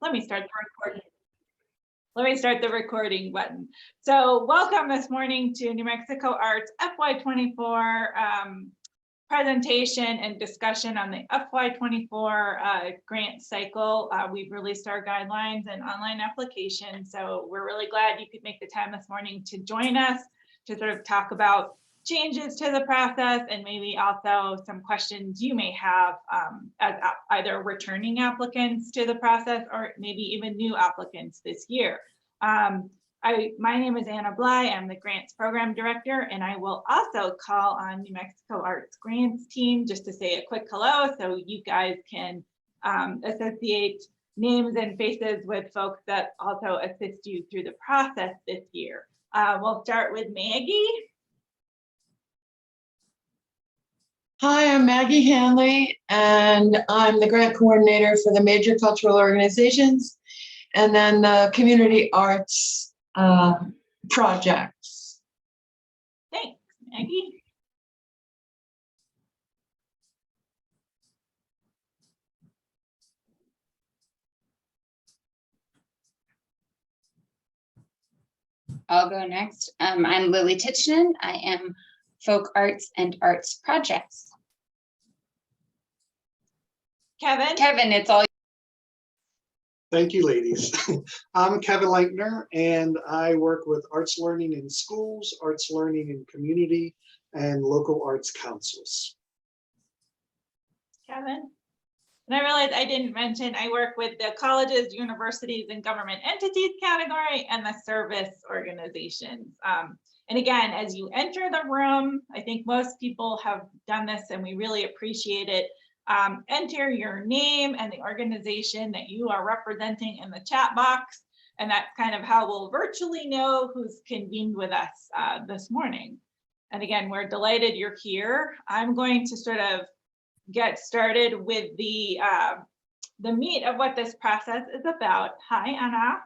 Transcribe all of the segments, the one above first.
Let me start the recording. Let me start the recording button. So welcome this morning to New Mexico Arts FY24 presentation and discussion on the FY24 grant cycle. We've released our guidelines and online application. So we're really glad you could make the time this morning to join us to sort of talk about changes to the process and maybe also some questions you may have as either returning applicants to the process or maybe even new applicants this year. My name is Anna Bly. I'm the Grants Program Director, and I will also call on New Mexico Arts Grants team just to say a quick hello so you guys can associate names and faces with folks that also assist you through the process this year. We'll start with Maggie. Hi, I'm Maggie Hanley, and I'm the grant coordinator for the major cultural organizations and then the community arts projects. Thanks, Maggie. I'll go next. I'm Lily Titchenon. I am Folk Arts and Arts Projects. Kevin, it's all. Thank you, ladies. I'm Kevin Leitner, and I work with arts learning in schools, arts learning in community, and local arts councils. Kevin. And I realized I didn't mention I work with the colleges, universities, and government entities category and the service organizations. And again, as you enter the room, I think most people have done this and we really appreciate it. Enter your name and the organization that you are representing in the chat box. And that's kind of how we'll virtually know who's convened with us this morning. And again, we're delighted you're here. I'm going to sort of get started with the meat of what this process is about. Hi, Anna.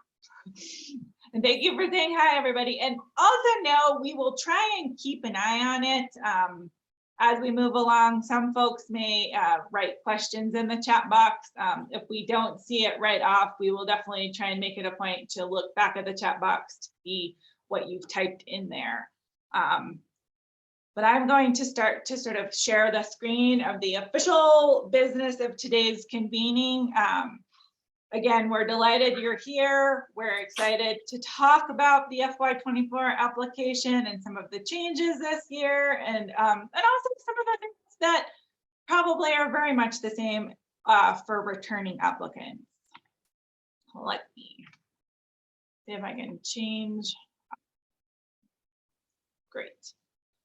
And thank you for saying hi, everybody. And also know we will try and keep an eye on it as we move along. Some folks may write questions in the chat box. If we don't see it right off, we will definitely try and make it a point to look back at the chat box to see what you've typed in there. But I'm going to start to sort of share the screen of the official business of today's convening. Again, we're delighted you're here. We're excited to talk about the FY24 application and some of the changes this year, and also some of the things that probably are very much the same for returning applicants. Let me see if I can change. Great.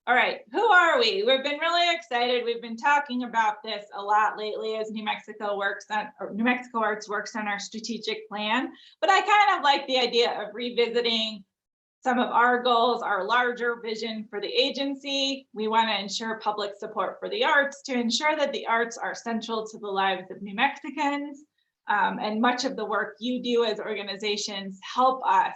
All right, who are we? We've been really excited. We've been talking about this a lot lately as New Mexico Arts works on our strategic plan. But I kind of like the idea of revisiting some of our goals, our larger vision for the agency. We want to ensure public support for the arts to ensure that the arts are central to the lives of New Mexicans. And much of the work you do as organizations help us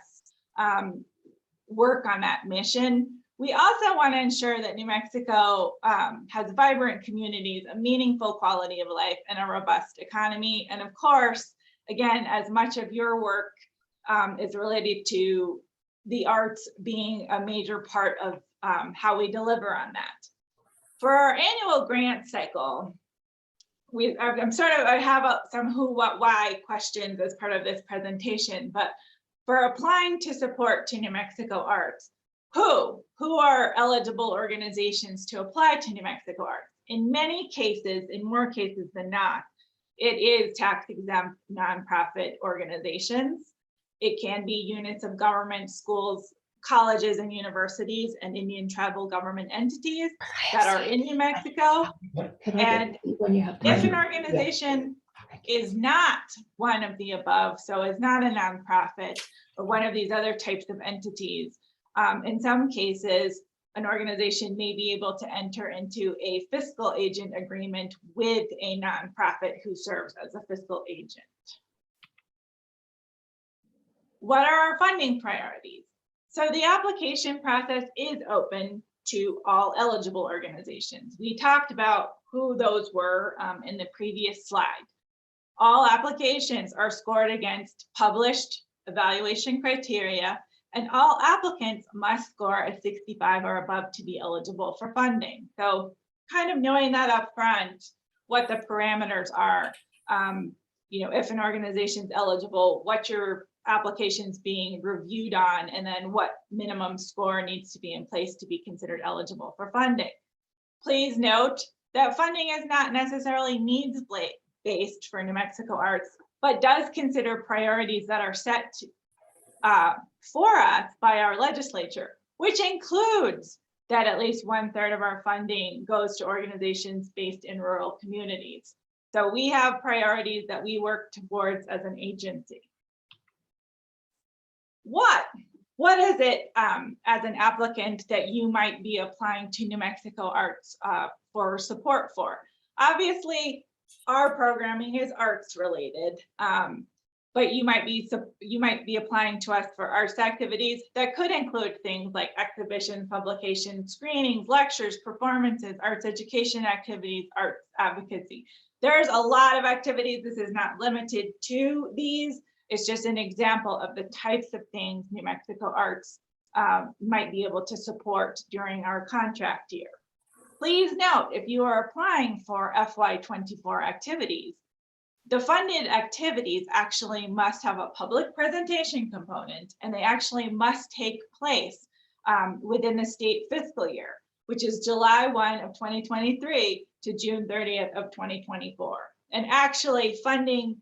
work on that mission. We also want to ensure that New Mexico has vibrant communities, a meaningful quality of life, and a robust economy. And of course, again, as much of your work is related to the arts being a major part of how we deliver on that. For our annual grant cycle, I have some who, what, why questions as part of this presentation, but for applying to support to New Mexico Arts, who are eligible organizations to apply to New Mexico Arts? In many cases, in more cases than not, it is tax exempt nonprofit organizations. It can be units of government, schools, colleges and universities, and Indian tribal government entities that are in New Mexico. And if an organization is not one of the above, so is not a nonprofit or one of these other types of entities, in some cases, an organization may be able to enter into a fiscal agent agreement with a nonprofit who serves as a fiscal agent. What are our funding priorities? So the application process is open to all eligible organizations. We talked about who those were in the previous slide. All applications are scored against published evaluation criteria, and all applicants must score a 65 or above to be eligible for funding. So kind of knowing that up front, what the parameters are, if an organization's eligible, what your application's being reviewed on, and then what minimum score needs to be in place to be considered eligible for funding. Please note that funding is not necessarily needs-based for New Mexico Arts, but does consider priorities that are set for us by our legislature, which includes that at least 1/3 of our funding goes to organizations based in rural communities. So we have priorities that we work towards as an agency. What is it as an applicant that you might be applying to New Mexico Arts for support for? Obviously, our programming is arts related, but you might be applying to us for arts activities that could include things like exhibitions, publications, screenings, lectures, performances, arts education activities, arts advocacy. There's a lot of activities. This is not limited to these. It's just an example of the types of things New Mexico Arts might be able to support during our contract year. Please note, if you are applying for FY24 activities, the funded activities actually must have a public presentation component, and they actually must take place within the state fiscal year, which is July 1 of 2023 to June 30th of 2024. And actually funding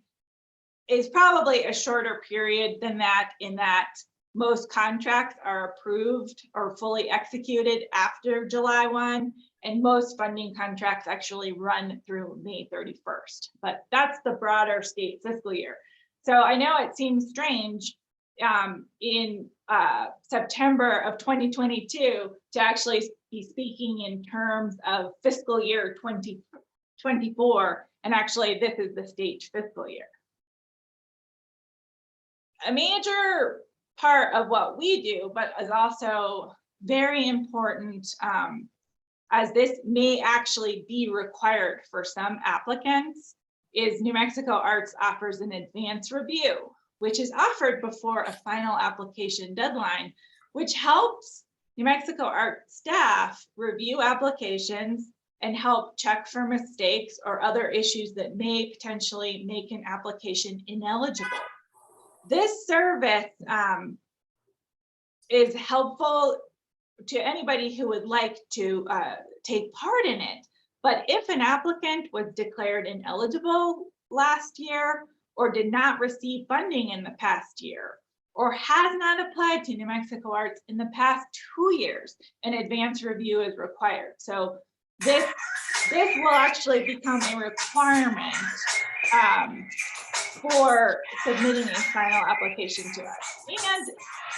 is probably a shorter period than that, in that most contracts are approved or fully executed after July 1, and most funding contracts actually run through May 31st. But that's the broader state fiscal year. So I know it seems strange in September of 2022 to actually be speaking in terms of fiscal year 2024, and actually this is the state fiscal year. A major part of what we do, but is also very important, as this may actually be required for some applicants, is New Mexico Arts offers an advance review, which is offered before a final application deadline, which helps New Mexico Arts staff review applications and help check for mistakes or other issues that may potentially make an application ineligible. This service is helpful to anybody who would like to take part in it. But if an applicant was declared ineligible last year, or did not receive funding in the past year, or has not applied to New Mexico Arts in the past 2 years, an advance review is required. So this will actually become a requirement for submitting a final application to us. And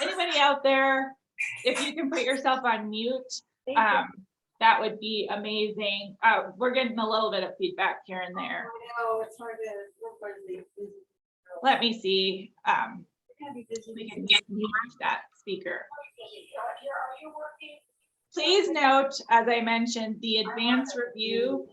anybody out there, if you can put yourself on mute, that would be amazing. We're getting a little bit of feedback here and there. No, it's hard to. Let me see. We can mute that speaker. Please note, as I mentioned, the advance review,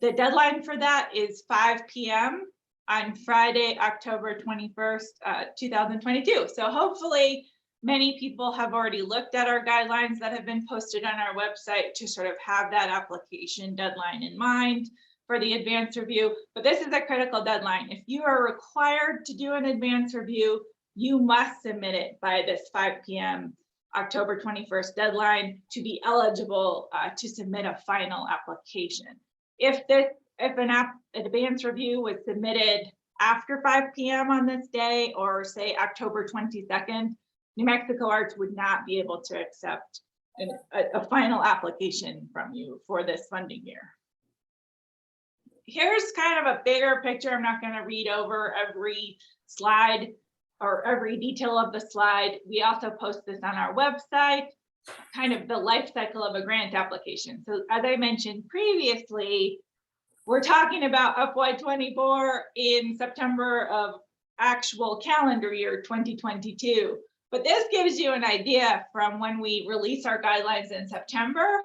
the deadline for that is 5 p.m. on Friday, October 21st, 2022. So hopefully many people have already looked at our guidelines that have been posted on our website to sort of have that application deadline in mind for the advance review. But this is a critical deadline. If you are required to do an advance review, you must submit it by this 5 p.m. October 21st deadline to be eligible to submit a final application. If an advance review was submitted after 5 p.m. on this day, or say October 22nd, New Mexico Arts would not be able to accept a final application from you for this funding year. Here's kind of a bigger picture. I'm not going to read over every slide or every detail of the slide. We also post this on our website, kind of the life cycle of a grant application. So as I mentioned previously, we're talking about FY24 in September of actual calendar year 2022. But this gives you an idea from when we release our guidelines in September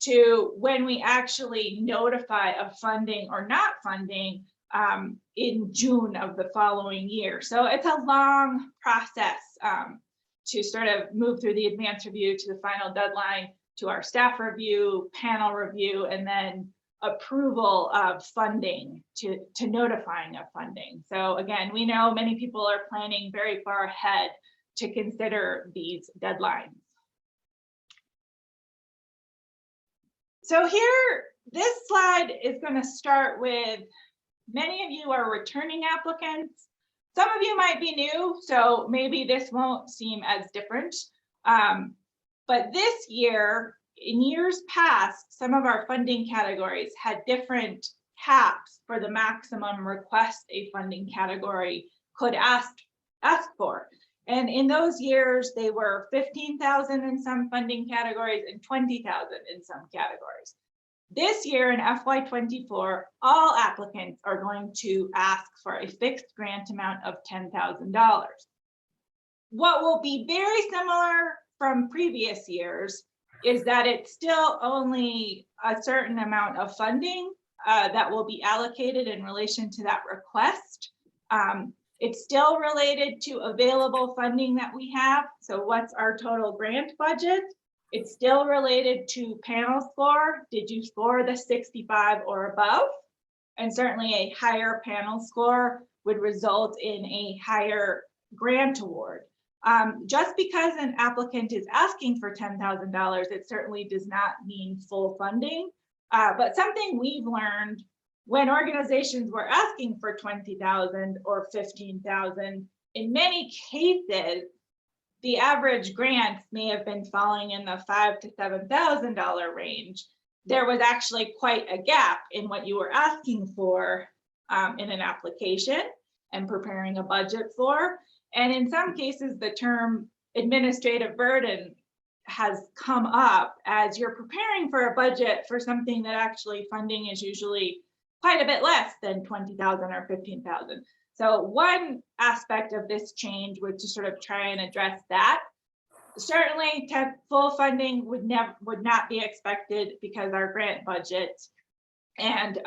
to when we actually notify of funding or not funding in June of the following year. So it's a long process to sort of move through the advanced review to the final deadline, to our staff review, panel review, and then approval of funding to notifying of funding. So again, we know many people are planning very far ahead to consider these deadlines. So here, this slide is going to start with, many of you are returning applicants. Some of you might be new, so maybe this won't seem as different. But this year, in years past, some of our funding categories had different caps for the maximum request a funding category could ask for. And in those years, they were 15,000 in some funding categories and 20,000 in some categories. This year in FY24, all applicants are going to ask for a fixed grant amount of $10,000. What will be very similar from previous years is that it's still only a certain amount of funding that will be allocated in relation to that request. It's still related to available funding that we have. So what's our total grant budget? It's still related to panel score. Did you score the 65 or above? And certainly a higher panel score would result in a higher grant award. Just because an applicant is asking for $10,000, it certainly does not mean full funding. But something we've learned, when organizations were asking for 20,000 or 15,000, in many cases, the average grant may have been falling in the $5,000 to $7,000 range. There was actually quite a gap in what you were asking for in an application and preparing a budget for. And in some cases, the term administrative burden has come up as you're preparing for a budget for something that actually funding is usually quite a bit less than 20,000 or 15,000. So one aspect of this change was to sort of try and address that. Certainly full funding would not be expected because our grant budget and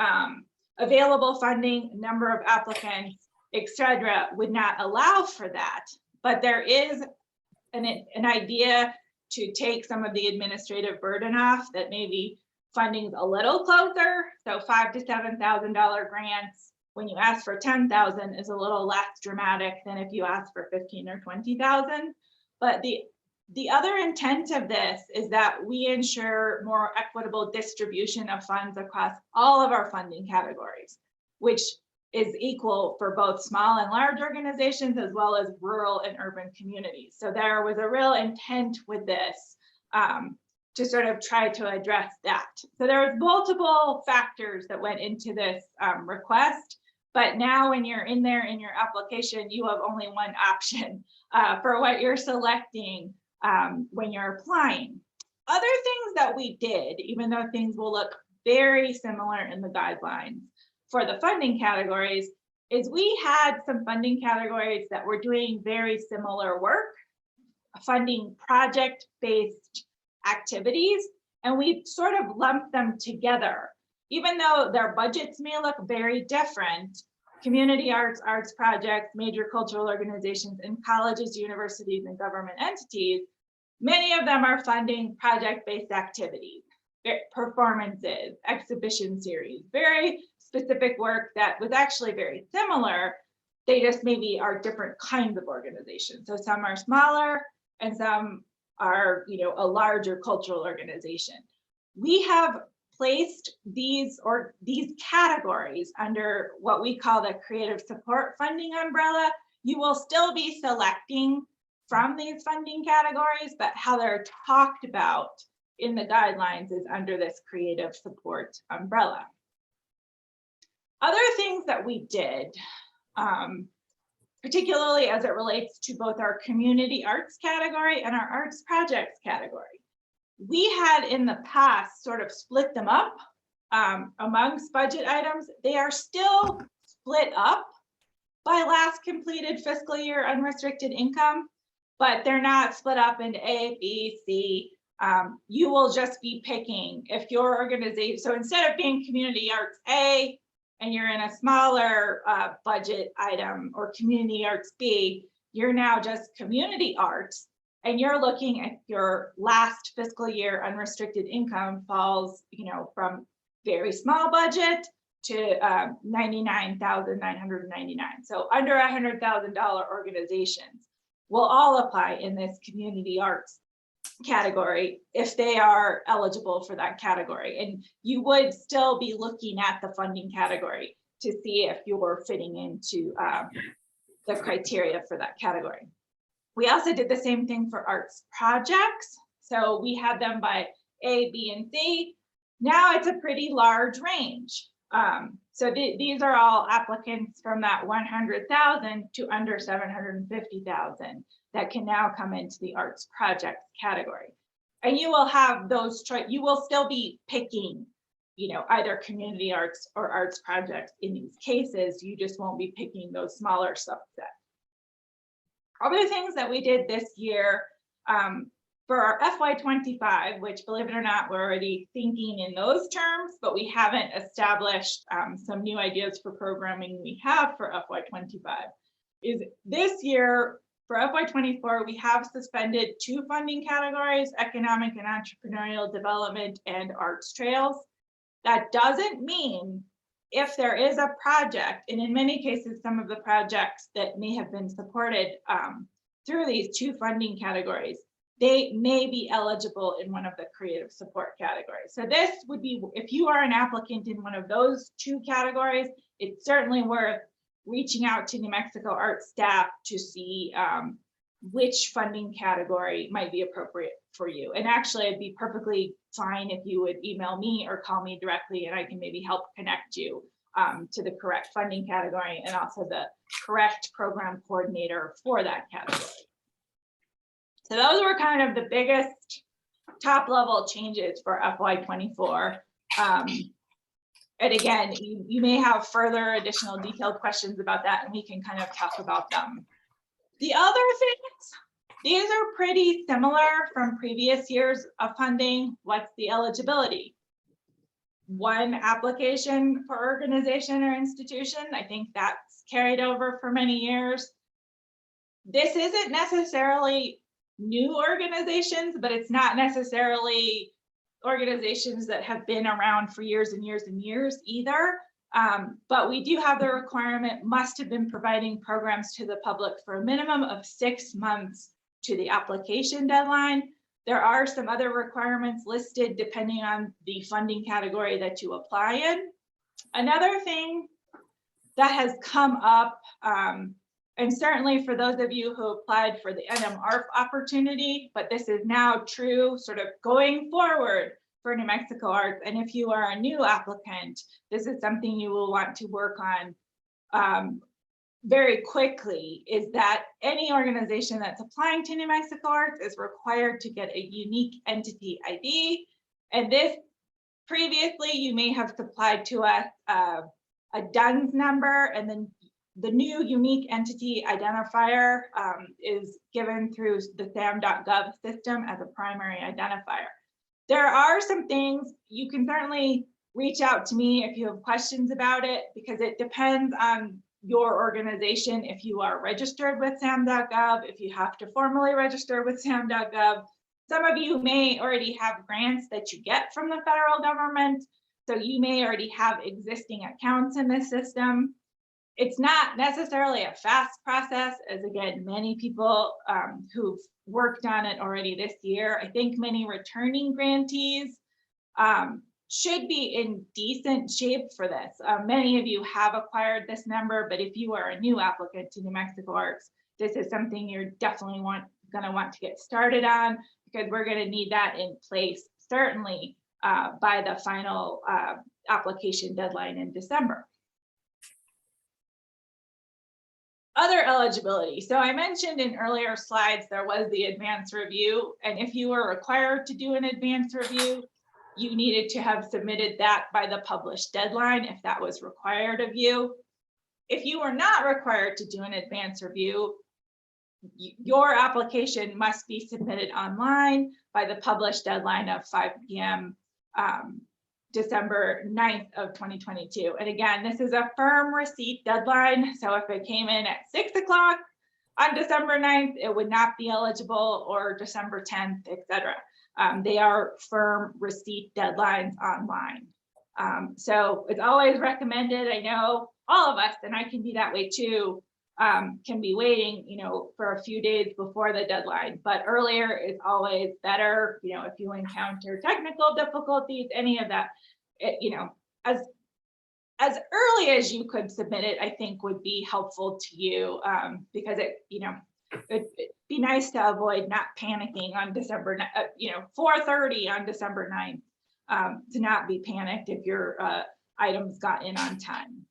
available funding, number of applicants, etc., would not allow for that. But there is an idea to take some of the administrative burden off, that maybe funding's a little closer. So $5,000 to $7,000 grants, when you ask for 10,000, is a little less dramatic than if you ask for 15 or 20,000. But the other intent of this is that we ensure more equitable distribution of funds across all of our funding categories, which is equal for both small and large organizations, as well as rural and urban communities. So there was a real intent with this to sort of try to address that. So there was multiple factors that went into this request, but now when you're in there in your application, you have only one option for what you're selecting when you're applying. Other things that we did, even though things will look very similar in the guidelines for the funding categories, is we had some funding categories that were doing very similar work, funding project-based activities, and we sort of lumped them together. Even though their budgets may look very different, community arts, arts projects, major cultural organizations, and colleges, universities, and government entities, many of them are funding project-based activities, performances, exhibition series, very specific work that was actually very similar. They just maybe are different kinds of organizations. So some are smaller and some are, a larger cultural organization. We have placed these categories under what we call the creative support funding umbrella. You will still be selecting from these funding categories, but how they're talked about in the guidelines is under this creative support umbrella. Other things that we did, particularly as it relates to both our community arts category and our arts projects category, we had in the past sort of split them up amongst budget items. They are still split up by last completed fiscal year unrestricted income, but they're not split up into A, B, C. You will just be picking if your organization, so instead of being community arts A, and you're in a smaller budget item or community arts B, you're now just community arts, and you're looking at your last fiscal year unrestricted income falls, from very small budget to $99,999. So under $100,000 organizations will all apply in this community arts category if they are eligible for that category. And you would still be looking at the funding category to see if you're fitting into the criteria for that category. We also did the same thing for arts projects. So we had them by A, B, and C. Now it's a pretty large range. So these are all applicants from that 100,000 to under 750,000 that can now come into the arts project category. And you will have those you will still be picking, either community arts or arts projects in these cases. You just won't be picking those smaller subsets. Other things that we did this year, for our FY25, which, believe it or not, we're already thinking in those terms, but we haven't established some new ideas for programming we have for FY25, is this year for FY24, we have suspended 2 funding categories, economic and entrepreneurial development and arts trails. That doesn't mean if there is a project, and in many cases, some of the projects that may have been supported through these 2 funding categories, they may be eligible in one of the creative support categories. So this would be, if you are an applicant in one of those 2 categories, it's certainly worth reaching out to New Mexico Arts staff to see which funding category might be appropriate for you. And actually, it'd be perfectly fine if you would email me or call me directly, and I can maybe help connect you to the correct funding category and also the correct program coordinator for that category. So those were kind of the biggest top level changes for FY24. And again, you may have further additional detailed questions about that, and we can kind of talk about them. The other things, these are pretty similar from previous years of funding. What's the eligibility? 1 application per organization or institution. I think that's carried over for many years. This isn't necessarily new organizations, but it's not necessarily organizations that have been around for years and years and years either. But we do have the requirement must have been providing programs to the public for a minimum of 6 months to the application deadline. There are some other requirements listed depending on the funding category that you apply in. Another thing that has come up, and certainly for those of you who applied for the NMARF opportunity, but this is now true sort of going forward for New Mexico Arts. And if you are a new applicant, this is something you will want to work on very quickly, is that any organization that's applying to New Mexico Arts is required to get a unique entity ID. And this previously, you may have supplied to us a DUNS number, and then the new unique entity identifier is given through the sam.gov system as a primary identifier. There are some things you can certainly reach out to me if you have questions about it, because it depends on your organization. If you are registered with sam.gov, if you have to formally register with sam.gov, some of you may already have grants that you get from the federal government. So you may already have existing accounts in this system. It's not necessarily a fast process, as again, many people who've worked on it already this year. I think many returning grantees should be in decent shape for this. Many of you have acquired this number, but if you are a new applicant to New Mexico Arts, this is something you're definitely gonna want to get started on, because we're gonna need that in place, certainly by the final application deadline in December. Other eligibility. So I mentioned in earlier slides, there was the advance review. And if you were required to do an advance review, you needed to have submitted that by the published deadline if that was required of you. If you were not required to do an advance review, your application must be submitted online by the published deadline of 5 p.m. December 9th of 2022. And again, this is a firm receipt deadline. So if it came in at 6 o'clock on December 9th, it would not be eligible, or December 10th, etc. They are firm receipt deadlines online. So it's always recommended. I know all of us, and I can be that way too, can be waiting, for a few days before the deadline, but earlier is always better. If you encounter technical difficulties, any of that, as early as you could submit it, I think would be helpful to you, because it'd be nice to avoid not panicking on December, 4:30 on December 9th, to not be panicked if your items got in on time.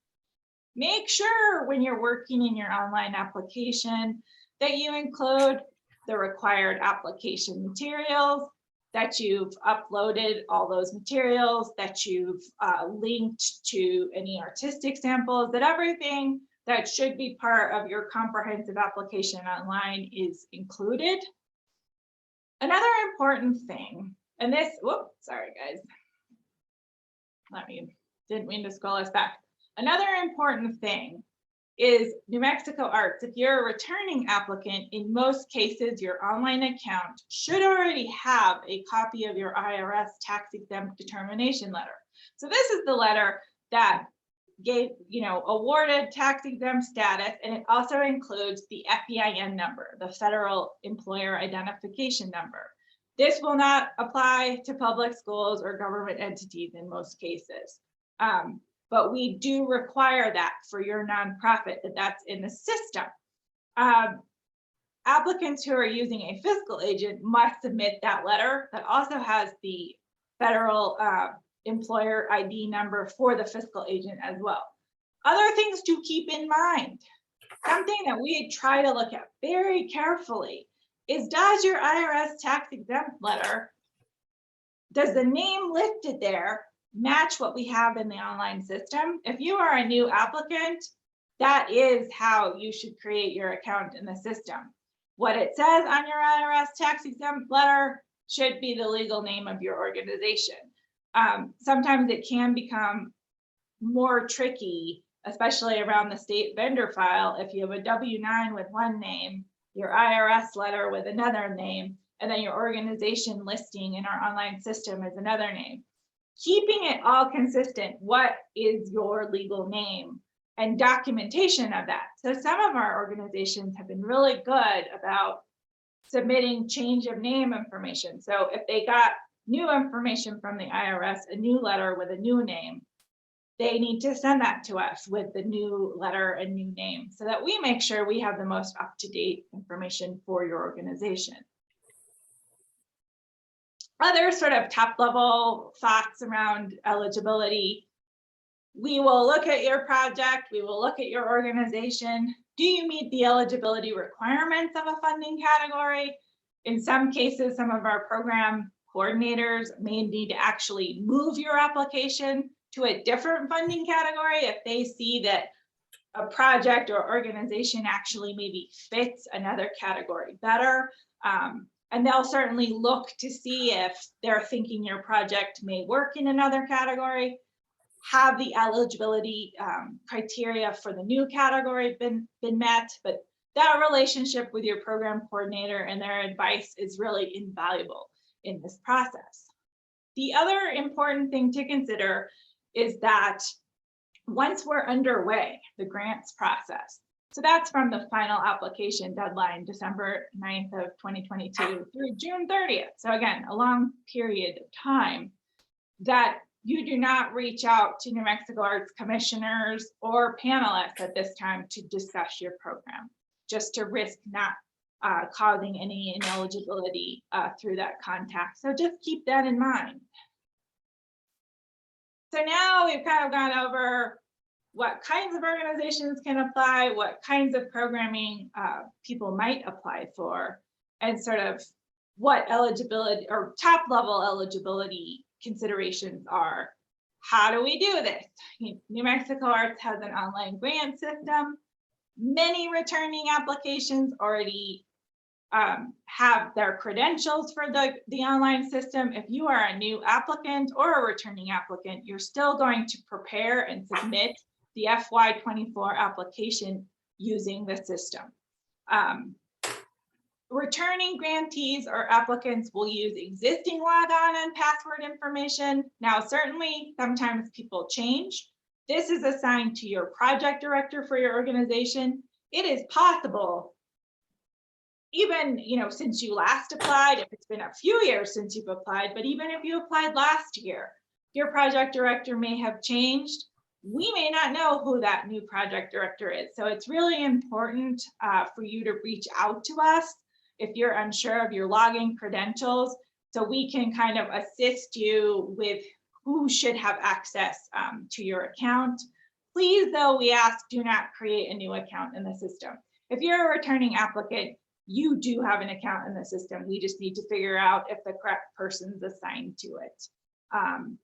Make sure when you're working in your online application that you include the required application materials, that you've uploaded all those materials, that you've linked to any artistic samples, that everything that should be part of your comprehensive application online is included. Another important thing, and this, whoops, sorry guys. Didn't mean to scroll us back. Another important thing is New Mexico Arts. If you're a returning applicant, in most cases, your online account should already have a copy of your IRS tax exempt determination letter. So this is the letter that gave, awarded tax exempt status, and it also includes the FEIN number, the Federal Employer Identification Number. This will not apply to public schools or government entities in most cases. But we do require that for your nonprofit, that's in the system. Applicants who are using a fiscal agent must submit that letter that also has the Federal Employer ID number for the fiscal agent as well. Other things to keep in mind, something that we try to look at very carefully is, does your IRS tax exempt letter, does the name listed there match what we have in the online system? If you are a new applicant, that is how you should create your account in the system. What it says on your IRS tax exempt letter should be the legal name of your organization. Sometimes it can become more tricky, especially around the state vendor file. If you have a W-9 with one name, your IRS letter with another name, and then your organization listing in our online system is another name. Keeping it all consistent, what is your legal name, and documentation of that. So some of our organizations have been really good about submitting change of name information. So if they got new information from the IRS, a new letter with a new name, they need to send that to us with the new letter and new name, so that we make sure we have the most up-to-date information for your organization. Other sort of top level thoughts around eligibility. We will look at your project, we will look at your organization. Do you meet the eligibility requirements of a funding category? In some cases, some of our program coordinators may need to actually move your application to a different funding category if they see that a project or organization actually maybe fits another category better. And they'll certainly look to see if they're thinking your project may work in another category. Have the eligibility criteria for the new category been met? But that relationship with your program coordinator and their advice is really invaluable in this process. The other important thing to consider is that once we're underway, the grants process, so that's from the final application deadline, December 9th of 2022 through June 30th. So again, a long period of time, that you do not reach out to New Mexico Arts commissioners or panelists at this time to discuss your program, just to risk not causing any ineligibility through that contact. So just keep that in mind. So now we've kind of gone over what kinds of organizations can apply, what kinds of programming people might apply for, and sort of what eligibility or top level eligibility considerations are. How do we do this? New Mexico Arts has an online grant system. Many returning applications already have their credentials for the online system. If you are a new applicant or a returning applicant, you're still going to prepare and submit the FY24 application using the system. Returning grantees or applicants will use existing logon and password information. Now, certainly, sometimes people change. This is assigned to your project director for your organization. It is possible, even since you last applied, if it's been a few years since you've applied, but even if you applied last year, your project director may have changed. We may not know who that new project director is. So it's really important for you to reach out to us if you're unsure of your login credentials, so we can kind of assist you with who should have access to your account. Please, though, we ask, do not create a new account in the system. If you're a returning applicant, you do have an account in the system. We just need to figure out if the correct person's assigned to it.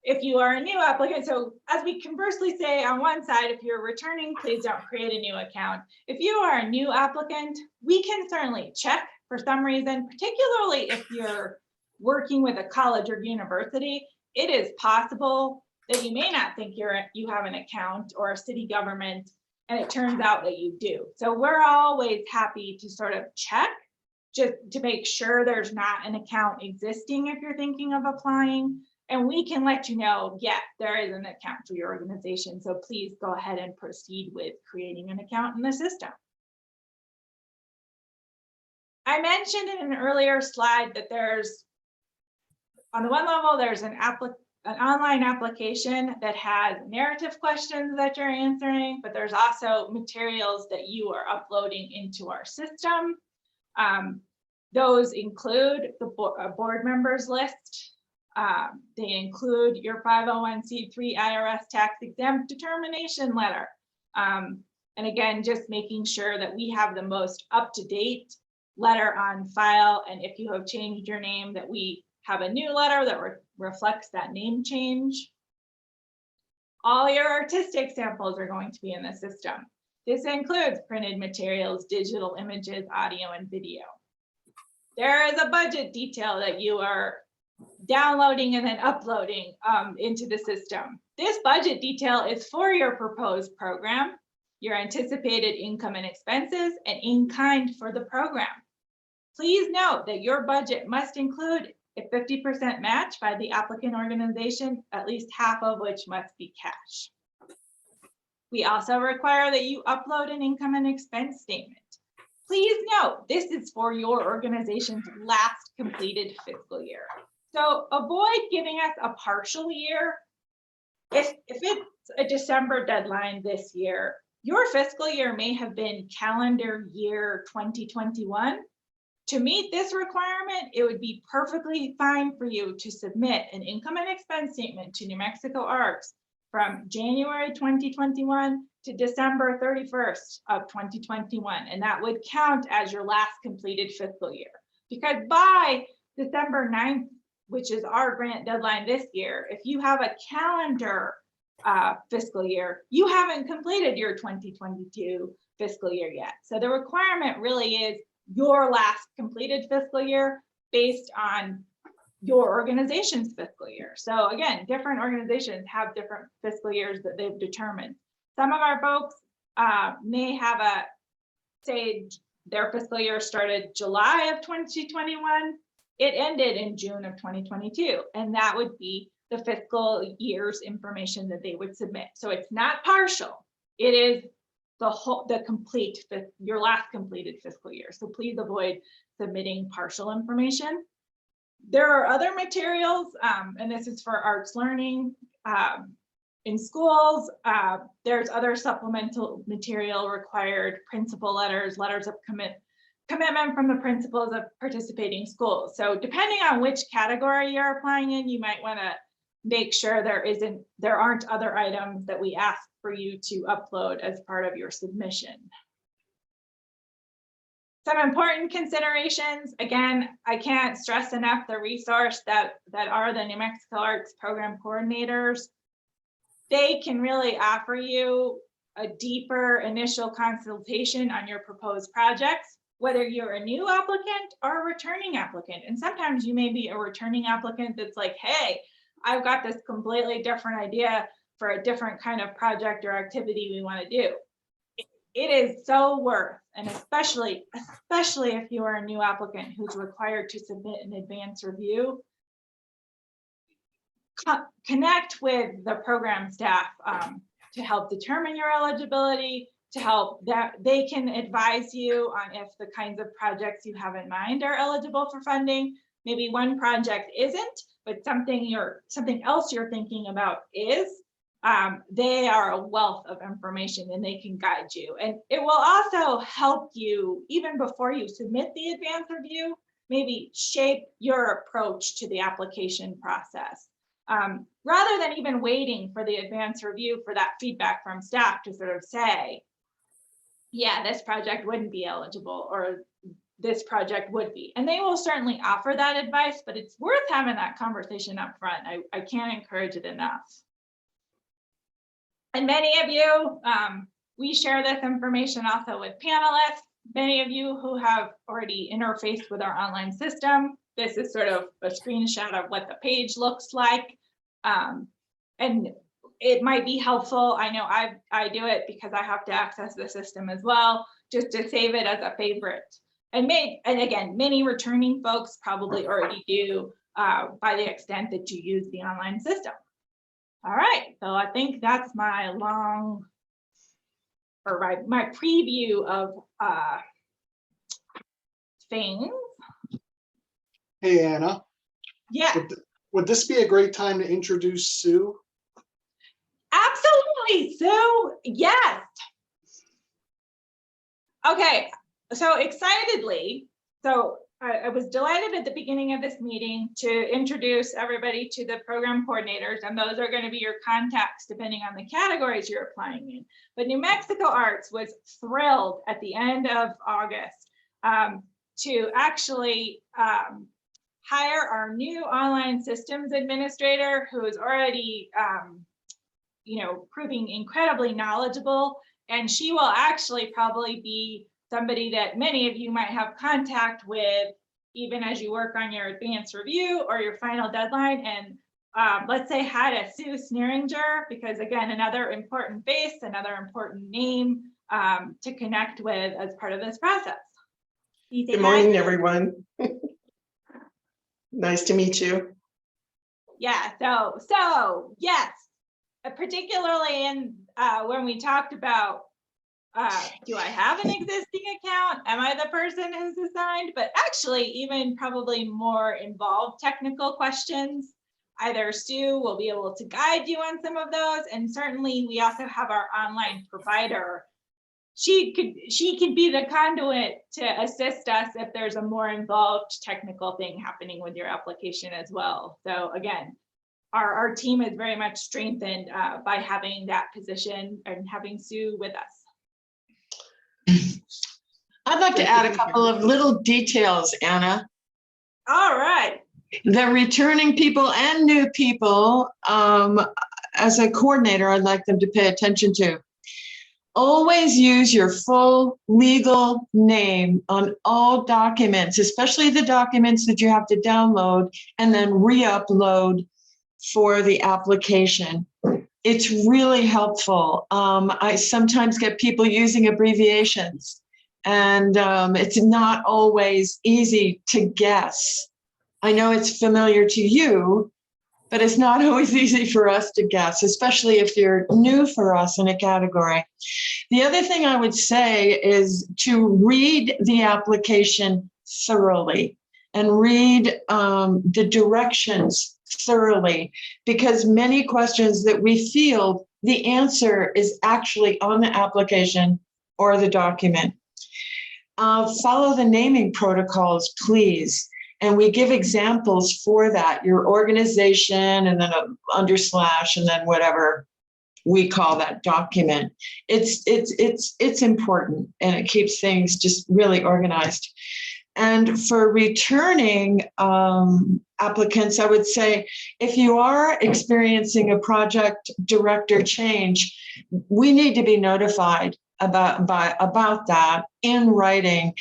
If you are a new applicant, so as we conversely say on one side, if you're returning, please don't create a new account. If you are a new applicant, we can certainly check for some reason, particularly if you're working with a college or university. It is possible that you may not think you have an account or a city government, and it turns out that you do. So we're always happy to sort of check just to make sure there's not an account existing if you're thinking of applying. And we can let you know, yeah, there is an account for your organization. So please go ahead and proceed with creating an account in the system. I mentioned in an earlier slide that there's, on the one level, there's an online application that has narrative questions that you're answering, but there's also materials that you are uploading into our system. Those include the board members list. They include your 501c3 IRS tax exempt determination letter. And again, just making sure that we have the most up-to-date letter on file. And if you have changed your name, that we have a new letter that reflects that name change. All your artistic samples are going to be in the system. This includes printed materials, digital images, audio, and video. There is a budget detail that you are downloading and then uploading into the system. This budget detail is for your proposed program, your anticipated income and expenses, and in kind for the program. Please note that your budget must include a 50% match by the applicant organization, at least half of which must be cash. We also require that you upload an income and expense statement. Please note, this is for your organization's last completed fiscal year. So avoid giving us a partial year. If it's a December deadline this year, your fiscal year may have been calendar year 2021. To meet this requirement, it would be perfectly fine for you to submit an income and expense statement to New Mexico Arts from January 2021 to December 31st of 2021. And that would count as your last completed fiscal year. Because by December 9th, which is our grant deadline this year, if you have a calendar fiscal year, you haven't completed your 2022 fiscal year yet. So the requirement really is your last completed fiscal year based on your organization's fiscal year. So again, different organizations have different fiscal years that they've determined. Some of our folks may have say their fiscal year started July of 2021. It ended in June of 2022, and that would be the fiscal year's information that they would submit. So it's not partial. It is your last completed fiscal year. So please avoid submitting partial information. There are other materials, and this is for arts learning in schools. There's other supplemental material required, principal letters, letters of commitment from the principals of participating schools. So depending on which category you're applying in, you might want to make sure there aren't other items that we ask for you to upload as part of your submission. Some important considerations. Again, I can't stress enough the resource that are the New Mexico Arts Program Coordinators. They can really offer you a deeper initial consultation on your proposed projects. whether you're a new applicant or a returning applicant. And sometimes you may be a returning applicant that's like, hey, I've got this completely different idea for a different kind of project or activity we want to do. It is so worth, and especially if you are a new applicant who's required to submit an advance review, connect with the program staff to help determine your eligibility, to help that they can advise you on if the kinds of projects you have in mind are eligible for funding. Maybe one project isn't, but something else you're thinking about is. They are a wealth of information and they can guide you. And it will also help you, even before you submit the advance review, maybe shape your approach to the application process. Rather than even waiting for the advance review for that feedback from staff to sort of say, yeah, this project wouldn't be eligible or this project would be. And they will certainly offer that advice, but it's worth having that conversation up front. I can't encourage it enough. And many of you, we share this information also with panelists. Many of you who have already interfaced with our online system, this is sort of a screenshot of what the page looks like. And it might be helpful. I know I do it because I have to access the system as well, just to save it as a favorite. And again, many returning folks probably already do by the extent that you use the online system. All right, so I think that's my my preview of things. Hey, Anna. Yeah, Would this be a great time to introduce Sue? absolutely, Sue. Yes. Okay, so excitedly, I was delighted at the beginning of this meeting to introduce everybody to the program coordinators, and those are going to be your contacts depending on the categories you're applying in. But New Mexico Arts was thrilled at the end of August to actually hire our new online systems administrator, who is already proving incredibly knowledgeable, and she will actually probably be somebody that many of you might have contact with even as you work on your advanced review or your final deadline. And let's say hi to Sue Sneeringer, because again, another important face, another important name to connect with as part of this process. Good morning, everyone. Nice to meet you. Yeah, so yes, particularly in when we talked about do I have an existing account? Am I the person who's assigned? But actually, even probably more involved technical questions, either Sue will be able to guide you on some of those. And certainly we also have our online provider. She could be the conduit to assist us if there's a more involved technical thing happening with your application as well. So again, our team is very much strengthened by having that position and having Sue with us. I'd like to add a couple of little details, Anna. All right. The returning people and new people, as a coordinator, I'd like them to pay attention to. Always use your full legal name on all documents, especially the documents that you have to download and then re-upload for the application. It's really helpful. I sometimes get people using abbreviations, and it's not always easy to guess. I know it's familiar to you, but it's not always easy for us to guess, especially if you're new for us in a category. The other thing I would say is to read the application thoroughly and read the directions thoroughly, because many questions that we field, the answer is actually on the application or the document. Follow the naming protocols, please. And we give examples for that, your organization and then an underslash and then whatever we call that document. It's important, and it keeps things just really organized. And for returning applicants, I would say, if you are experiencing a project director change, we need to be notified about that in writing.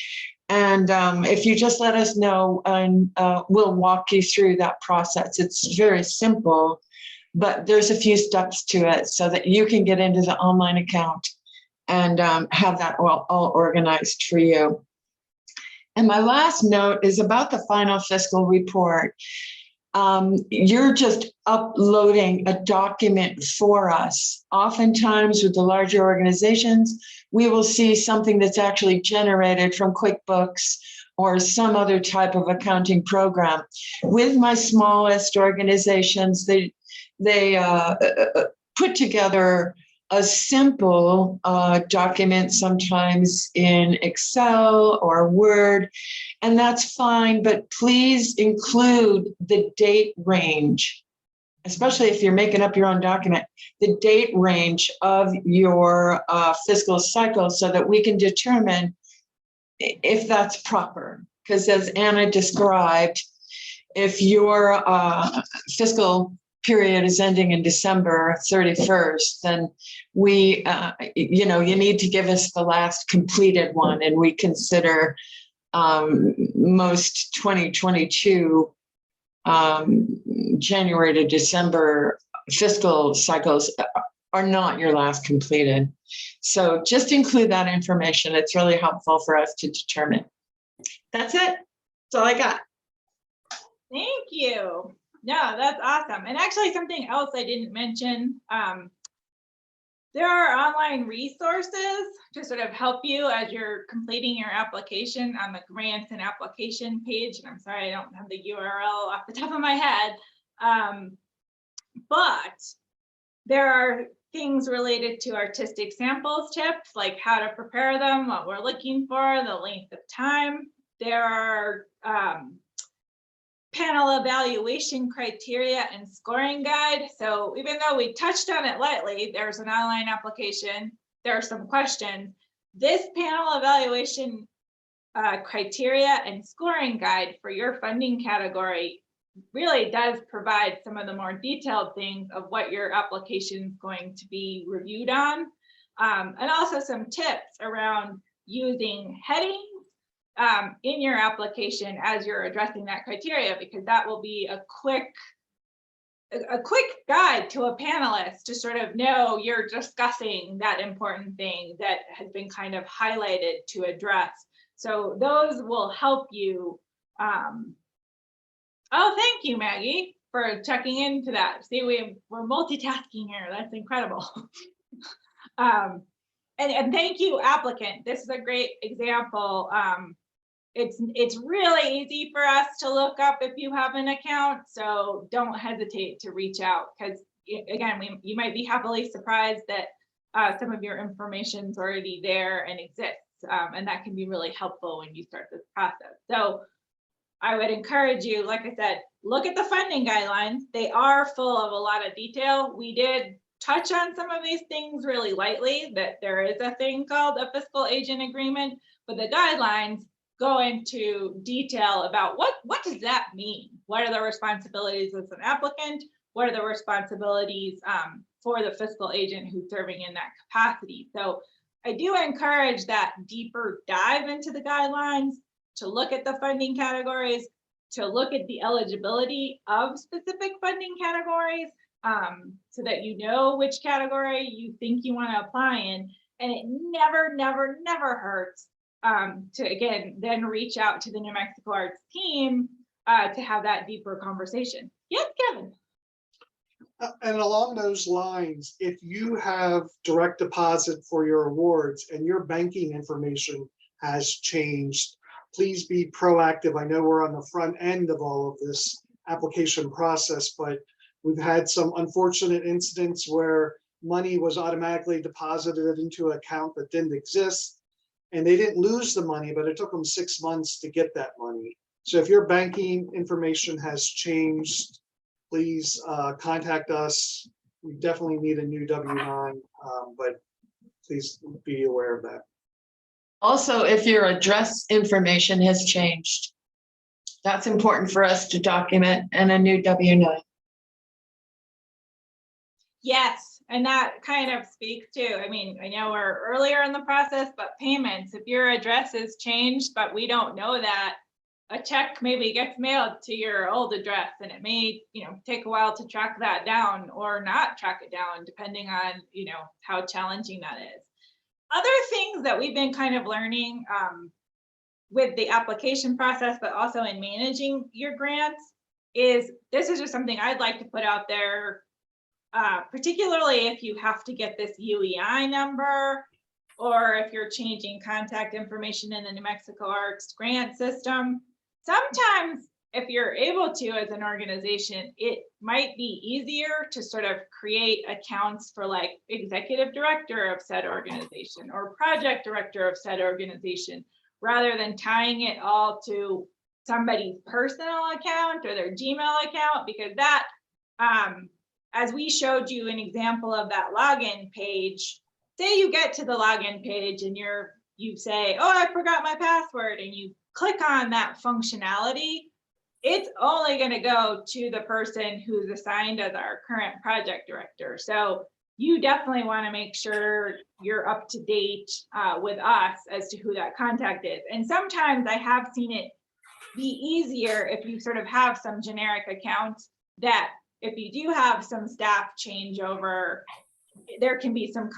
And if you just let us know, and we'll walk you through that process. It's very simple, but there's a few steps to it so that you can get into the online account and have that all organized for you. And my last note is about the final fiscal report. You're just uploading a document for us. Oftentimes with the larger organizations, we will see something that's actually generated from QuickBooks or some other type of accounting program. With my smallest organizations, they put together a simple document, sometimes in Excel or Word, and that's fine, but please include the date range, especially if you're making up your own document, the date range of your fiscal cycle so that we can determine if that's proper. Because as Anna described, if your fiscal period is ending in December 31st, then we, you need to give us the last completed one, and we consider most 2022 January to December fiscal cycles are not your last completed. So just include that information. It's really helpful for us to determine. That's it. That's all I got. Thank you. No, that's awesome. And actually something else I didn't mention, there are online resources to sort of help you as you're completing your application on the grants and application page. And I'm sorry, I don't have the URL off the top of my head. But there are things related to artistic samples tips, like how to prepare them, what we're looking for, the length of time. There are panel evaluation criteria and scoring guide. So even though we touched on it lightly, there's an online application, there are some questions. This panel evaluation criteria and scoring guide for your funding category really does provide some of the more detailed things of what your application is going to be reviewed on. And also some tips around using headings in your application as you're addressing that criteria, because that will be a quick guide to a panelist to sort of know you're discussing that important thing that has been kind of highlighted to address. So those will help you. Oh, thank you, Maggie, for checking into that. See, we're multitasking here. That's incredible. And thank you, applicant. This is a great example. It's really easy for us to look up if you have an account, so don't hesitate to reach out, because again, you might be happily surprised that some of your information is already there and exists, and that can be really helpful when you start this process. So I would encourage you, like I said, look at the funding guidelines. They are full of a lot of detail. We did touch on some of these things really lightly, that there is a thing called a fiscal agent agreement, but the guidelines go into detail about what does that mean? What are the responsibilities as an applicant? What are the responsibilities for the fiscal agent who's serving in that capacity? So I do encourage that deeper dive into the guidelines, to look at the funding categories, to look at the eligibility of specific funding categories, so that you know which category you think you want to apply in. And it never hurts to, again, then reach out to the New Mexico Arts team to have that deeper conversation. Yes, Kevin. And along those lines, if you have direct deposit for your awards and your banking information has changed, please be proactive. I know we're on the front end of all of this application process, but we've had some unfortunate incidents where money was automatically deposited into an account that didn't exist, and they didn't lose the money, but it took them 6 months to get that money. So if your banking information has changed, please contact us. We definitely need a new W-9, but please be aware of that. Also, if your address information has changed, that's important for us to document, and a new W-9. Yes, And that kind of speaks to, I mean, I know we're earlier in the process, but payments, if your address is changed, but we don't know that, a check maybe gets mailed to your old address, and it may, take a while to track that down or not track it down, depending on, how challenging that is. Other things that we've been kind of learning with the application process, but also in managing your grants, is this is just something I'd like to put out there, particularly if you have to get this UEI number, or if you're changing contact information in the New Mexico Arts grant system. Sometimes if you're able to, as an organization, it might be easier to sort of create accounts for like executive director of said organization or project director of said organization, rather than tying it all to somebody's personal account or their Gmail account, because that, as we showed you an example of that login page, say you get to the login page and you say, oh, I forgot my password, and you click on that functionality, it's only going to go to the person who's assigned as our current project director. So you definitely want to make sure you're up to date with us as to who that contact is. And sometimes I have seen it be easier if you sort of have some generic accounts, that if you do have some staff changeover, there can be some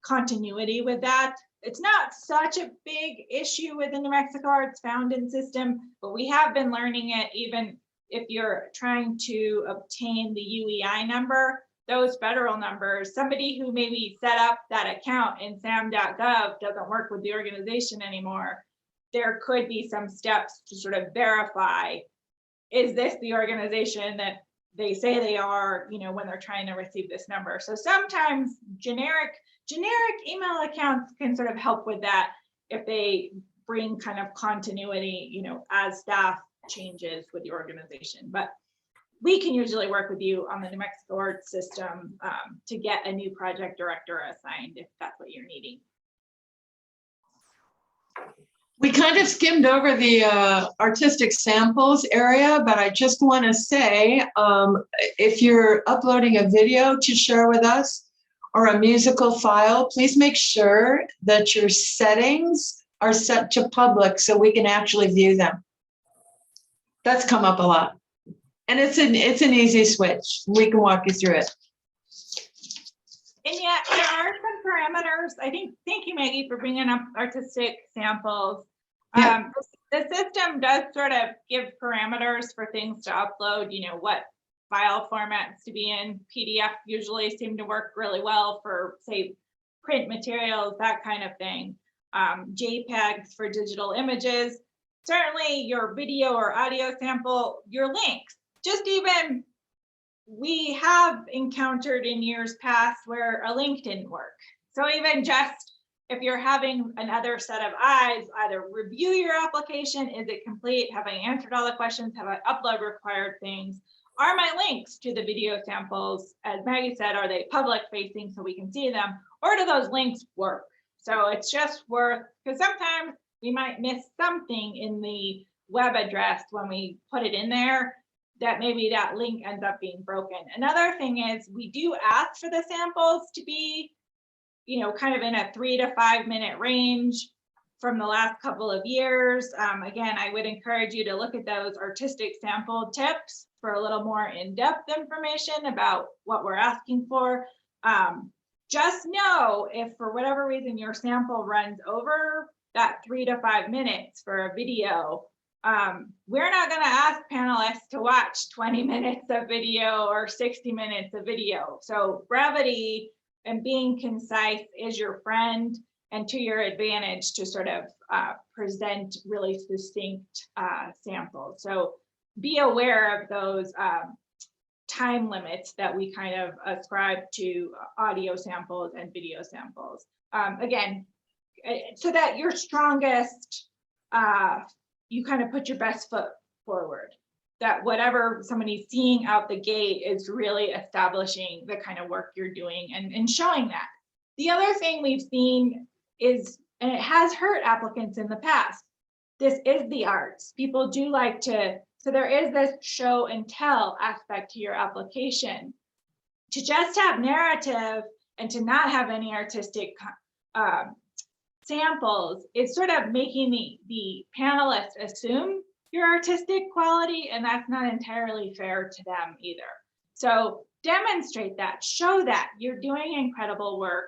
continuity with that. It's not such a big issue with the New Mexico Arts Founding system, but we have been learning it even if you're trying to obtain the UEI number, those federal numbers. Somebody who maybe set up that account in sam.gov doesn't work with the organization anymore. There could be some steps to sort of verify, is this the organization that they say they are, when they're trying to receive this number. So sometimes generic email accounts can sort of help with that if they bring kind of continuity, as staff changes with the organization. But we can usually work with you on the New Mexico Arts system to get a new project director assigned if that's what you're needing. We kind of skimmed over the artistic samples area, but I just want to say, if you're uploading a video to share with us or a musical file, please make sure that your settings are set to public so we can actually view them. That's come up a lot. And it's an easy switch. We can walk you through it. And yet there are some parameters. Thank you, Maggie, for bringing up artistic samples. Yeah. The system does sort of give parameters for things to upload, what file formats to be in. PDF usually seem to work really well for, say, print materials, that kind of thing. JPEGs for digital images. Certainly your video or audio sample, your links. Just even, we have encountered in years past where a link didn't work. So even just if you're having another set of eyes, either review your application, is it complete? Have I answered all the questions? Have I uploaded required things? Are my links to the video samples, as Maggie said, are they public facing so we can see them? Or do those links work? So it's just worth, because sometimes we might miss something in the web address when we put it in there, that maybe that link ends up being broken. Another thing is we do ask for the samples to be, kind of in a 3 to 5 minute range from the last couple of years. Again, I would encourage you to look at those artistic sample tips for a little more in-depth information about what we're asking for. Just know if for whatever reason your sample runs over that 3 to 5 minutes for a video, we're not going to ask panelists to watch 20 minutes of video or 60 minutes of video. So brevity and being concise is your friend and to your advantage to sort of present really succinct samples. So be aware of those time limits that we kind of ascribe to audio samples and video samples. Again, so that you're strongest, you kind of put your best foot forward, that whatever somebody's seeing out the gate is really establishing the kind of work you're doing and showing that. The other thing we've seen is, and it has hurt applicants in the past, this is the arts. People do like to, so there is this show and tell aspect to your application. to just have narrative and to not have any artistic samples, it's sort of making the panelists assume your artistic quality, and that's not entirely fair to them either. So demonstrate that, show that you're doing incredible work.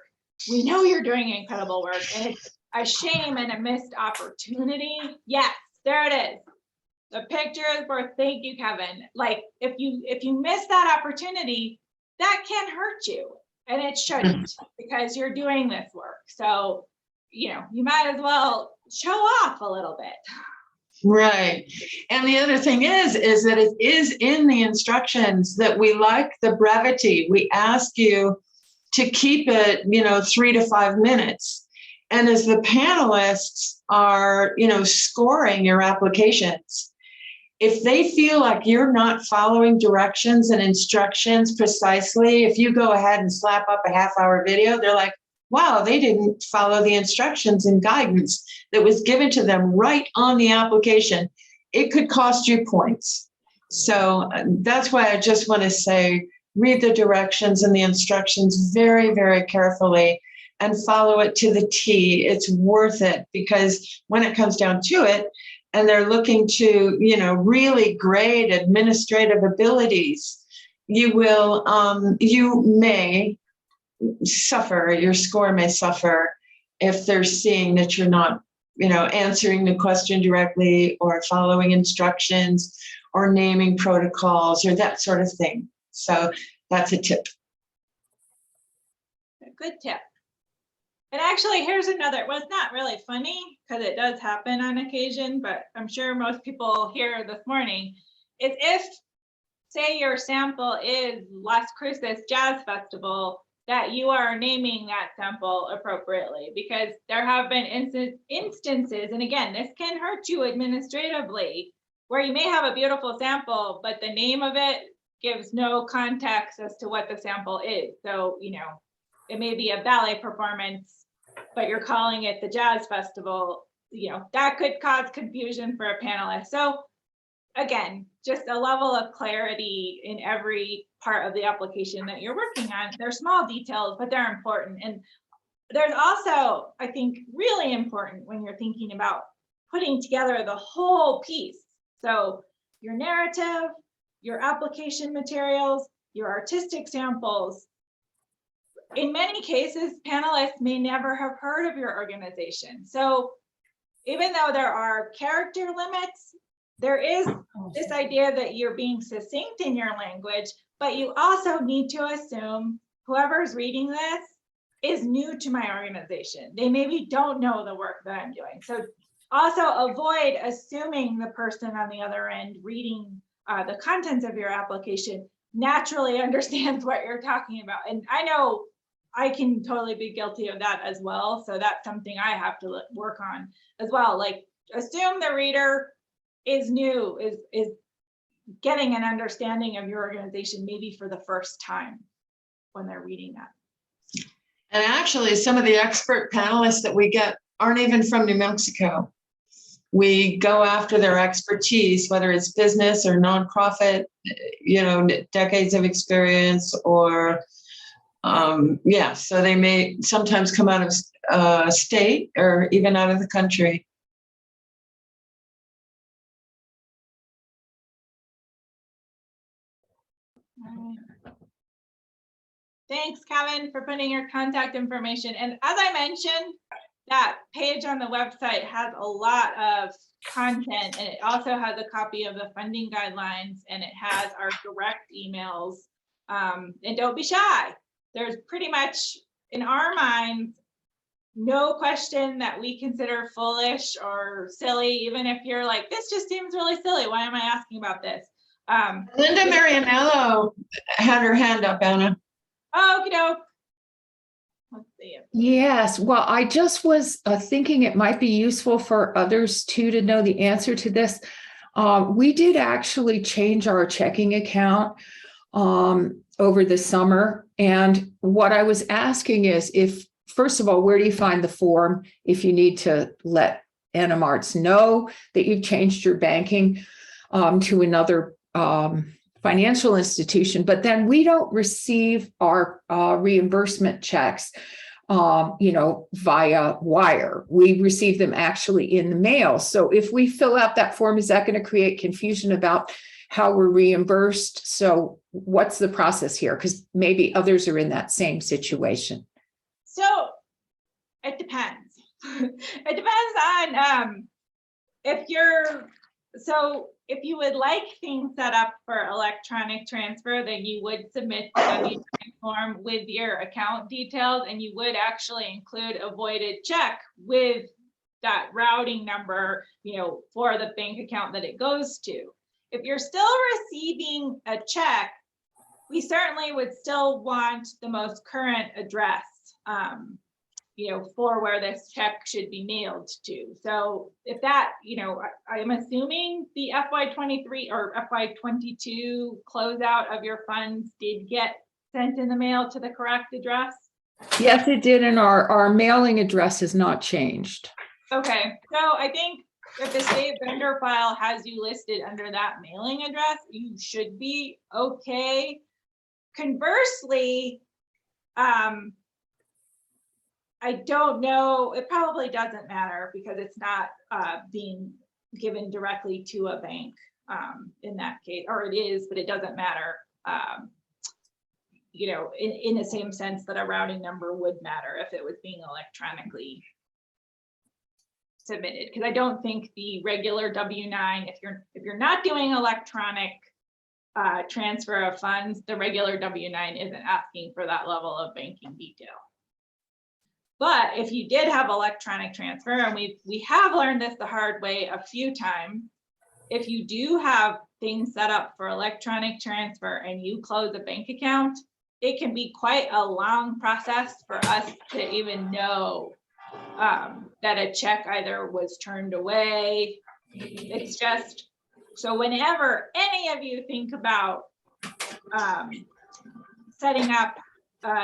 We know you're doing incredible work, and it's a shame and a missed opportunity. Yes, there it is. The picture is worth, thank you, Kevin. Like if you miss that opportunity, that can hurt you, and it shouldn't, because you're doing this work. So, you know, you might as well show off a little bit. Right. And the other thing is that it is in the instructions that we like the brevity. We ask you to keep it, 3 to 5 minutes. And as the panelists are, scoring your applications, if they feel like you're not following directions and instructions precisely, if you go ahead and slap up a half-hour video, they're like, wow, they didn't follow the instructions and guidance that was given to them right on the application. It could cost you points. So that's why I just want to say, read the directions and the instructions very, very carefully and follow it to the T. It's worth it, because when it comes down to it, and they're looking to, really grade administrative abilities, you may suffer, your score may suffer if they're seeing that you're not, answering the question directly or following instructions or naming protocols or that sort of thing. So that's a tip. A good tip. And actually, here's another, well, it's not really funny because it does happen on occasion, but I'm sure most people here this morning, is if, say your sample is Las Cruces Jazz Festival, that you are naming that sample appropriately, because there have been instances, and again, this can hurt you administratively, where you may have a beautiful sample, but the name of it gives no context as to what the sample is. So, it may be a ballet performance, but you're calling it the Jazz Festival, that could cause confusion for a panelist. So again, just a level of clarity in every part of the application that you're working on. They're small details, but they're important. And there's also, I think, really important when you're thinking about putting together the whole piece. So your narrative, your application materials, your artistic samples. In many cases, panelists may never have heard of your organization. So even though there are character limits, there is this idea that you're being succinct in your language, but you also need to assume whoever's reading this is new to my organization. They maybe don't know the work that I'm doing. So also avoid assuming the person on the other end reading the contents of your application naturally understands what you're talking about. And I know I can totally be guilty of that as well. So that's something I have to work on as well. Like, assume the reader is new, is getting an understanding of your organization maybe for the first time when they're reading that. And actually, some of the expert panelists that we get aren't even from New Mexico. We go after their expertise, whether it's business or nonprofit, decades of experience, or so they may sometimes come out of state or even out of the country. Thanks, Kevin, for putting your contact information. And as I mentioned, that page on the website has a lot of content, and it also has a copy of the funding guidelines, and it has our direct emails. And don't be shy. There's pretty much, in our minds, no question that we consider foolish or silly, even if you're like, this just seems really silly. Why am I asking about this? Linda Marianello had her hand up, Anna. Oh, let's see. Yes, well, I just was thinking it might be useful for others too to know the answer to this. We did actually change our checking account over the summer. And what I was asking is, first of all, where do you find the form if you need to let NMARTS know that you've changed your banking to another financial institution, but then we don't receive our reimbursement checks, via wire. We receive them actually in the mail. So if we fill out that form, is that going to create confusion about how we're reimbursed? So what's the process here? Because maybe others are in that same situation. So it depends. It depends on if you would like things set up for electronic transfer, then you would submit the W-9 form with your account details, and you would actually include a voided check with that routing number, for the bank account that it goes to. If you're still receiving a check, we certainly would still want the most current address, for where this check should be mailed to. So if that, I'm assuming the FY23 or FY22 closeout of your funds did get sent in the mail to the correct address? Yes, it did. And our mailing address has not changed. Okay, so I think if the state vendor file has you listed under that mailing address, you should be okay. Conversely, I don't know, it probably doesn't matter because it's not being given directly to a bank in that case, or it is, but it doesn't matter, in the same sense that a routing number would matter if it was being electronically submitted. Because I don't think the regular W-9, if you're not doing electronic transfer of funds, the regular W-9 isn't asking for that level of banking detail. But if you did have electronic transfer, and we have learned this the hard way a few times, if you do have things set up for electronic transfer and you close a bank account, it can be quite a long process for us to even know that a check either was turned away. It's just, so whenever any of you think about setting up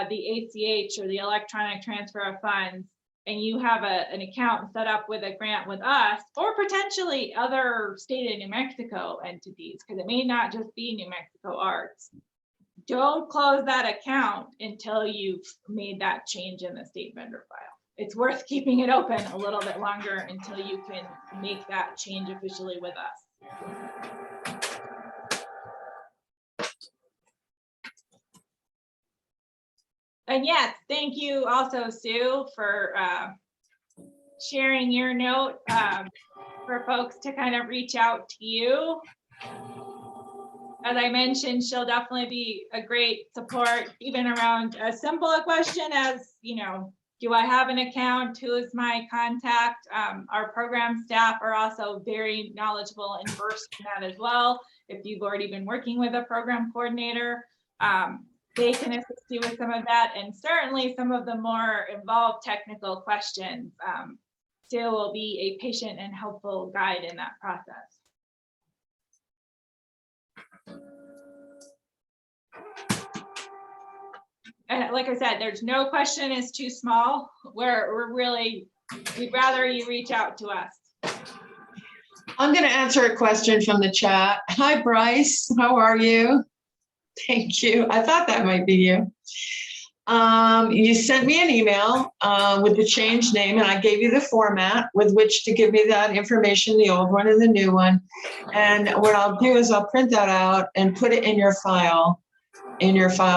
the ACH or the electronic transfer of funds, and you have an account set up with a grant with us, or potentially other state of New Mexico entities, because it may not just be New Mexico Arts, don't close that account until you've made that change in the state vendor file. It's worth keeping it open a little bit longer until you can make that change officially with us. And yes, thank you also, Sue, for sharing your note for folks to kind of reach out to you. As I mentioned, she'll definitely be a great support, even around as simple a question as, do I have an account? Who is my contact? Our program staff are also very knowledgeable and versed in that as well. If you've already been working with a program coordinator, they can assist you with some of that, and certainly some of the more involved technical questions. Still will be a patient and helpful guide in that process. And like I said, there's no question is too small. We'd rather you reach out to us. I'm going to answer a question from the chat. Hi, Bryce. How are you? Thank you. I thought that might be you. You sent me an email with the changed name, and I gave you the format with which to give me that information, the old one and the new one. And what I'll do is I'll print that out and put it in your file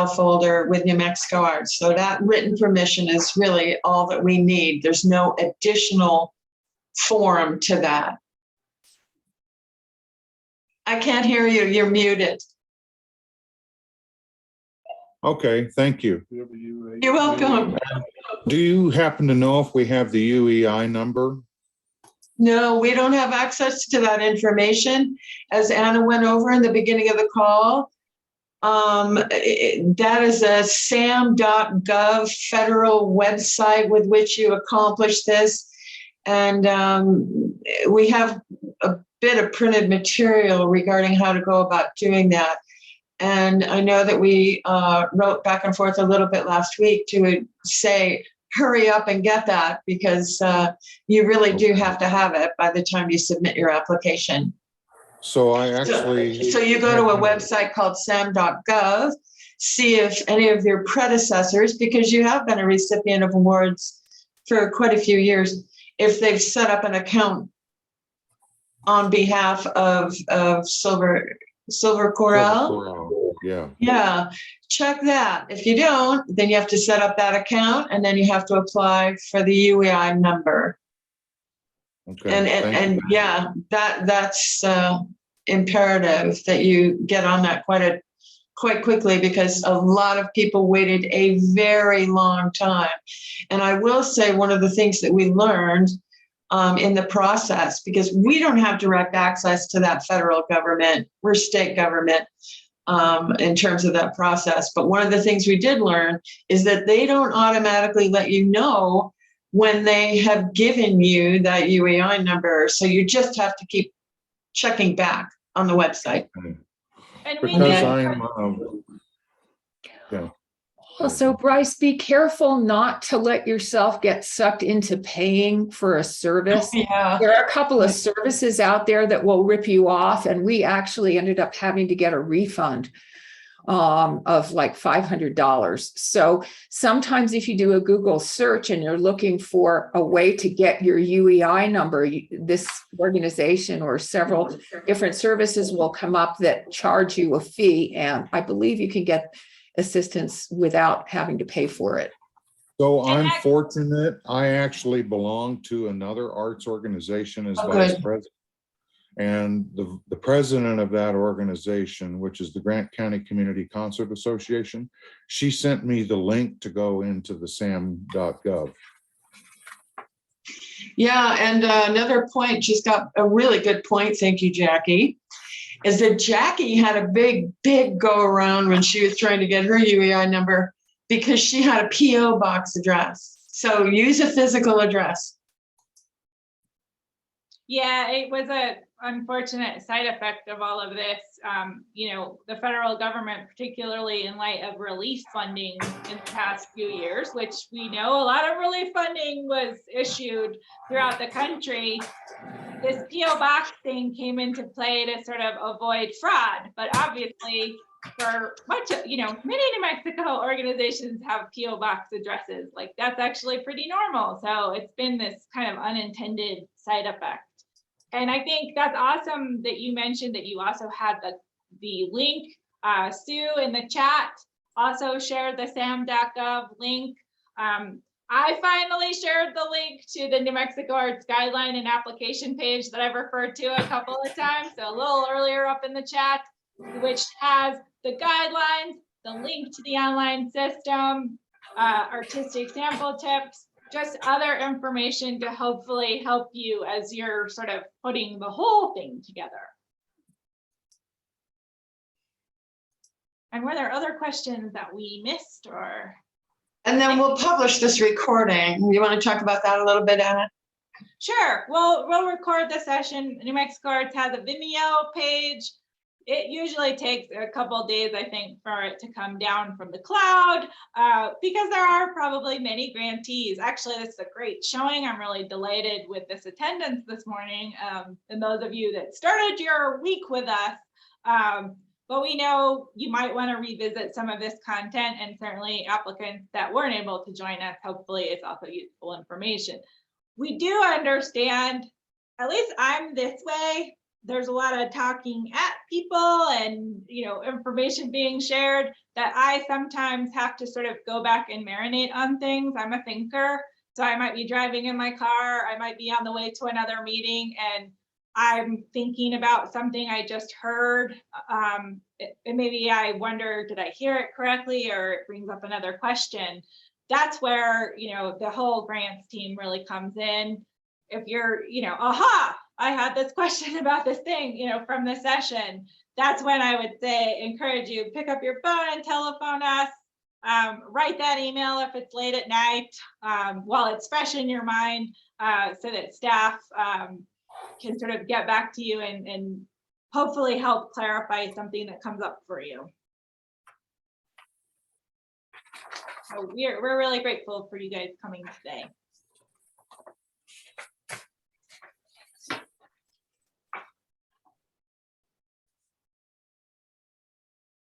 folder with New Mexico Arts. So that written permission is really all that we need. There's no additional form to that. I can't hear you. You're muted. Okay, thank you. You're welcome. Do you happen to know if we have the UEI number? No, we don't have access to that information. As Anna went over in the beginning of the call, that is a sam.gov federal website with which you accomplish this. And we have a bit of printed material regarding how to go about doing that. And I know that we wrote back and forth a little bit last week to say, hurry up and get that, because you really do have to have it by the time you submit your application. So I actually. So you go to a website called sam.gov, see if any of your predecessors, because you have been a recipient of awards for quite a few years, if they've set up an account on behalf of Silver Corral. Yeah. Yeah, check that. If you don't, then you have to set up that account and then you have to apply for the UEI number. Okay. And thank you. yeah, that's imperative that you get on that quite quickly, because a lot of people waited a very long time. And I will say one of the things that we learned in the process, because we don't have direct access to that federal government, we're state government in terms of that process. But one of the things we did learn is that they don't automatically let you know when they have given you that UEI number. So you just have to keep checking back on the website. And we Because did- I'm, yeah. Also, Bryce, be careful not to let yourself get sucked into paying for a service. Yeah. There are a couple of services out there that will rip you off, and we actually ended up having to get a refund of like $500. So sometimes if you do a Google search and you're looking for a way to get your UEI number, this organization or several different services will come up that charge you a fee. And I believe you can get assistance without having to pay for it. So I'm fortunate. I actually belong to another arts organization as vice president. And the president of that organization, which is the Grant County Community Concert Association, she sent me the link to go into the sam.gov. Yeah, and another point, just got a really good point, thank you, Jackie, is that Jackie had a big go around when she was trying to get her UEI number because she had a PO box address. So use a physical address. Yeah, it was a unfortunate side effect of all of this. You know, the federal government, particularly in light of relief funding in the past few years, which we know a lot of relief funding was issued throughout the country. This PO box thing came into play to sort of avoid fraud, but obviously for much of, you know, many New Mexico organizations have PO box addresses. Like that's actually pretty normal. So it's been this kind of unintended side effect. And I think that's awesome that you mentioned that you also had the link. Sue in the chat also shared the sam.gov link. I finally shared the link to the New Mexico Arts Guideline and Application page that I've referred to a couple of times, so a little earlier up in the chat, which has the guidelines, the link to the online system, artistic sample tips, just other information to hopefully help you as you're sort of putting the whole thing together. And were there other questions that we missed or? And then we'll publish this recording. You want to talk about that a little bit, Anna? Sure. We'll record the session. New Mexico Arts has a Vimeo page. It usually takes a couple of days, I think, for it to come down from the cloud because there are probably many grantees. Actually, this is a great showing. I'm really delighted with this attendance this morning and those of you that started your week with us. But we know you might want to revisit some of this content, and certainly applicants that weren't able to join us, hopefully it's also useful information. We do understand, at least I'm this way, there's a lot of talking at people and, you know, information being shared that I sometimes have to sort of go back and marinate on things. I'm a thinker, so I might be driving in my car, I might be on the way to another meeting, and I'm thinking about something I just heard, and maybe I wonder, did I hear it correctly, or it brings up another question. That's where, you know, the whole grants team really comes in. If you're, you know, aha, I had this question about this thing, you know, from the session, that's when I would say, encourage you, pick up your phone and telephone us, write that email if it's late at night, while it's fresh in your mind, so that staff can sort of get back to you and hopefully help clarify something that comes up for you. So we're really grateful for you guys coming today.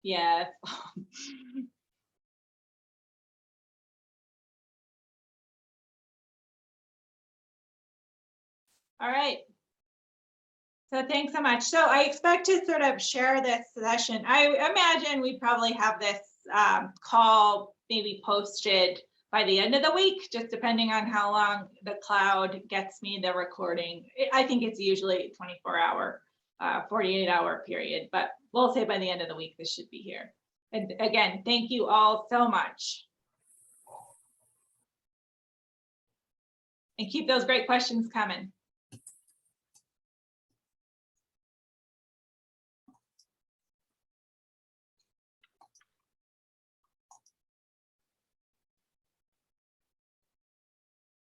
Yes. All right. So thanks so much. So I expect to sort of share this session. I imagine we probably have this call maybe posted by the end of the week, just depending on how long the cloud gets me the recording. I think it's usually 24-hour, 48-hour period, but we'll say by the end of the week, this should be here. And again, thank you all so much. And keep those great questions coming.